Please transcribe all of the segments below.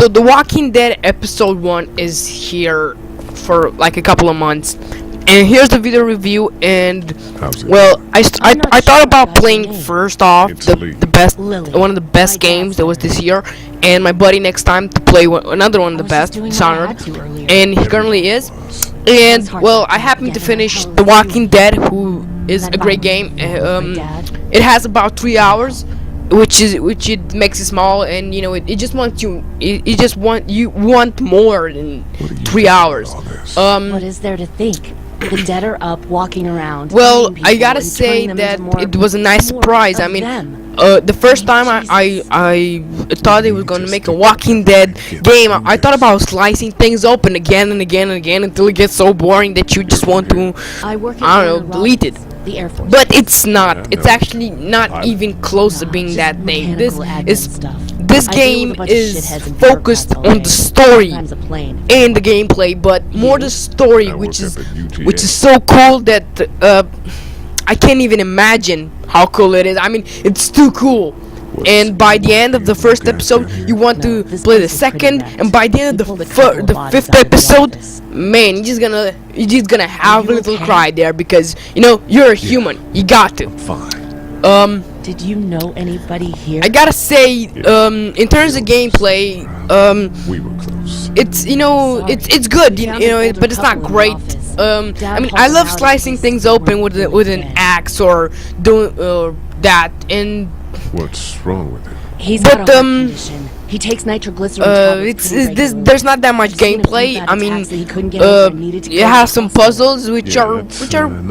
So The Walking Dead episode 1 is here for like a couple of months, and here's the video review. And well, I thought about playing first off one of the best games that was this year, and my buddy next time to play another one of the best, Dishonored, and he currently is. And well, I happened to finish The Walking Dead, who is a great game. It has about 3 hours, which it makes it small, and you know it just wants you. It just want more than 3 hours. What is there to think? The dead are up, walking around. Well, I gotta say that it was a nice surprise. I mean, the first time I thought they were gonna make a Walking Dead game, I thought about slicing things open again and again and again until it gets so boring that you just want to, I don't know, delete it. The Air Force. But it's not. It's actually not even close to being that thing. This game is focused on the story and the gameplay, but more the story, which is so cool that I can't even imagine how cool it is. I mean, it's too cool. And by the end of the first episode, you want to play the second, and by the end of the fifth episode, man, you're just gonna have a little cry there, because you know you're a human. You got to. Did you know anybody here? I gotta say, in terms of gameplay, we were close. it's it's good, you know, but it's not great. I mean, I love slicing things open with an axe or doing that. And what's wrong with it? He's got a heart condition. He takes nitroglycerin tablets there's not that much gameplay. I mean, it has some puzzles which are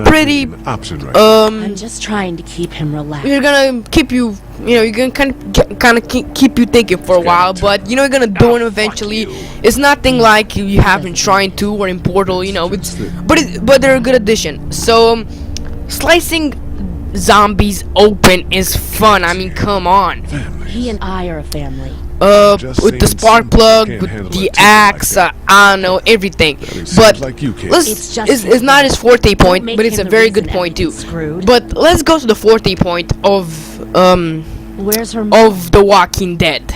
pretty. I'm just trying to keep him relaxed. You're gonna keep you know, you're gonna kind of keep you thinking for a while, but you know you're gonna do it eventually. It's nothing like you have in Shrine 2 or in Portal, you know. But they're a good addition. So slicing zombies open is fun. I mean, come on. He and I are a family. With the spark plug, with the axe, I don't know, everything. But it's not his forte point, but it's a very good point too. But let's go to the forte point of The Walking Dead.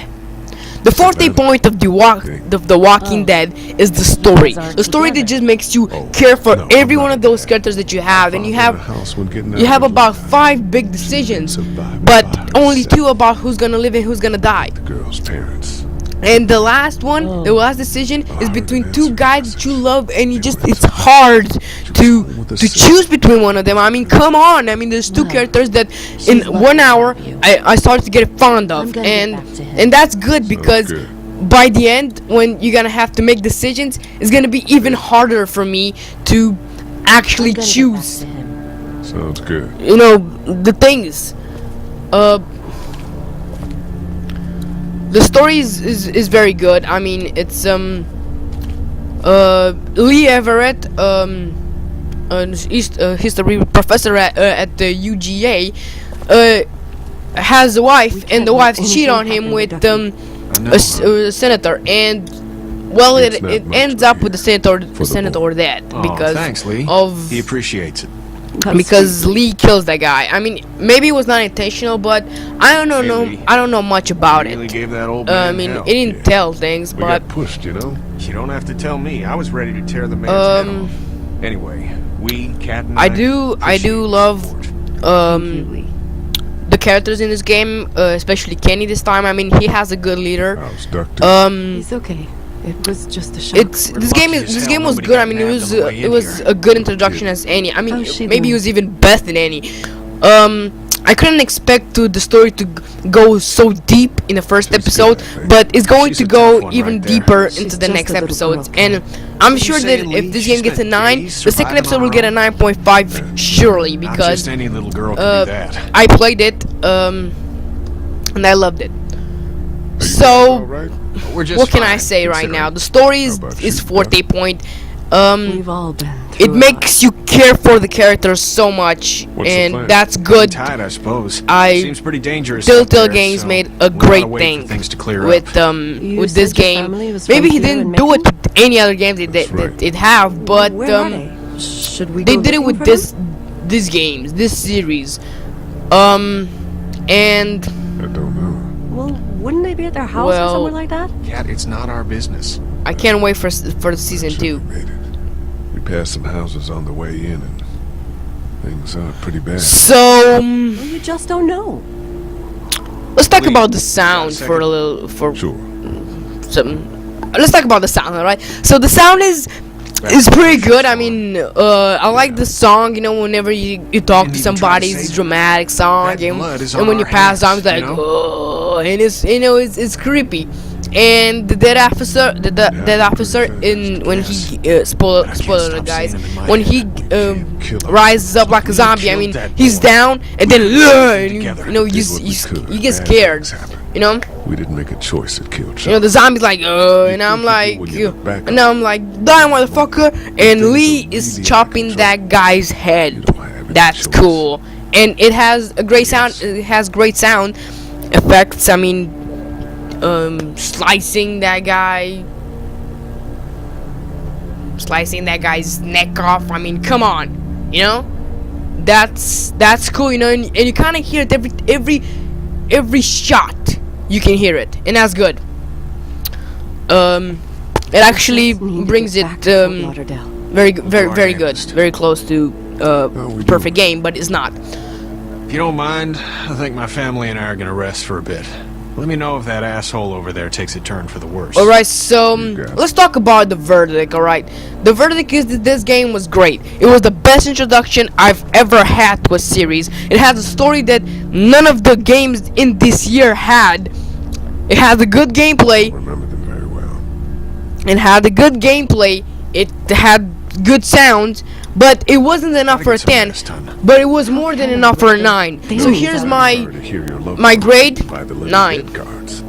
The forte point of The Walking Dead is the story. The story that just makes you care for every one of those characters that you have, and you have about 5 big decisions, but only 2 about who's gonna live and who's gonna die. The girl's parents. And the last one, the last decision, is between 2 guys that you love, and it's hard to choose between one of them. I mean, come on. I mean, there's 2 characters that in 1 hour I started to get fond of, and that's good, because by the end, when you're gonna have to make decisions, it's gonna be even harder for me to actually choose. Sounds good. You know, the things. The story is very good. I mean, it's Lee Everett, history professor at the UGA, has a wife, and the wife cheat on him with a senator, and well, it ends up with the senator dead because thanks, Lee. He appreciates it. Because Lee kills that guy. I mean, maybe it was not intentional, but I don't know much about it. Really gave that old man I mean, hell. it didn't tell things, We but got pushed, you know. You don't have to tell me. I was ready to tear the man's head off. Anyway, Cat and I do love the characters in this game, especially Kenny this time. I mean, he has a good leader. How's Doctor? He's okay. It was just a shock. This game was good. I mean, it was a good introduction as any. I mean, maybe it was even best than any. I couldn't expect the story to go so deep in the first episode, but it's going to go even deeper into the next episodes. And I'm sure that if this game gets a 9, the second episode will get a 9.5 surely, because any little girl can do that. I played it and I loved it. So what can I say right now? The story is forte point. We've all been It makes you care for the characters so much, and that's good. Tight, I suppose. Seems pretty dangerous. Telltale Games made a great thing with this game. Maybe he didn't do it with any other games that have, but they did it with this series. And I don't know. Well, wouldn't they be at their house or somewhere like that? Cat, it's not our business. I can't wait for the season Sure 2. we made it. We passed some houses on the way in, and things are pretty bad. So Well, you just don't know. let's talk Wait, about the got a sound for second? a little for Sure. some. Let's talk about the sound, alright? So the sound is pretty good. I mean, I like the song. You know, whenever you talk to Didn't even try to somebody, save it's it. dramatic song, That blood is and on when you our pass hands, down, it's like, you know? oh, and it's it's creepy. And the dead officer, in when he spoiler stop guys, seeing him in my when he kill him. rises up like a zombie. I killed mean, that he's boy. down and then and together. you know Did what we could. you get Bad scared. things happen. You know. We didn't make a choice that killed You know, Chuck. the zombie's like, and I'm think like, when you look back and on I'm like, die, motherfucker. And things Lee are is really chopping out of that guy's You head. don't have any That's choice. cool. And it has a great sound. It has great sound effects. I mean, slicing that guy's neck off. I mean, come on, you know, that's cool, you know, and you kind of hear it every shot. You can hear it, and that's good. It actually Just need to brings get it back to Fort Lauderdale. very good, very close to we do. perfect game, but it's not. If you don't mind, I think my family and I are gonna rest for a bit. Let me know if that asshole over there takes a turn for the worse. Alright, so got it. let's talk about the verdict, alright? The verdict is that this game was great. It was the best introduction I've ever had to a series. It has a story that none of the games in this year had. It has a good gameplay. Remember them very well. It had a good gameplay. It had good sounds, but it wasn't enough for a 10. But it was more than enough for a 9. So here's Sorry my to hear your loved my ones grade, by the living 9. dead guards.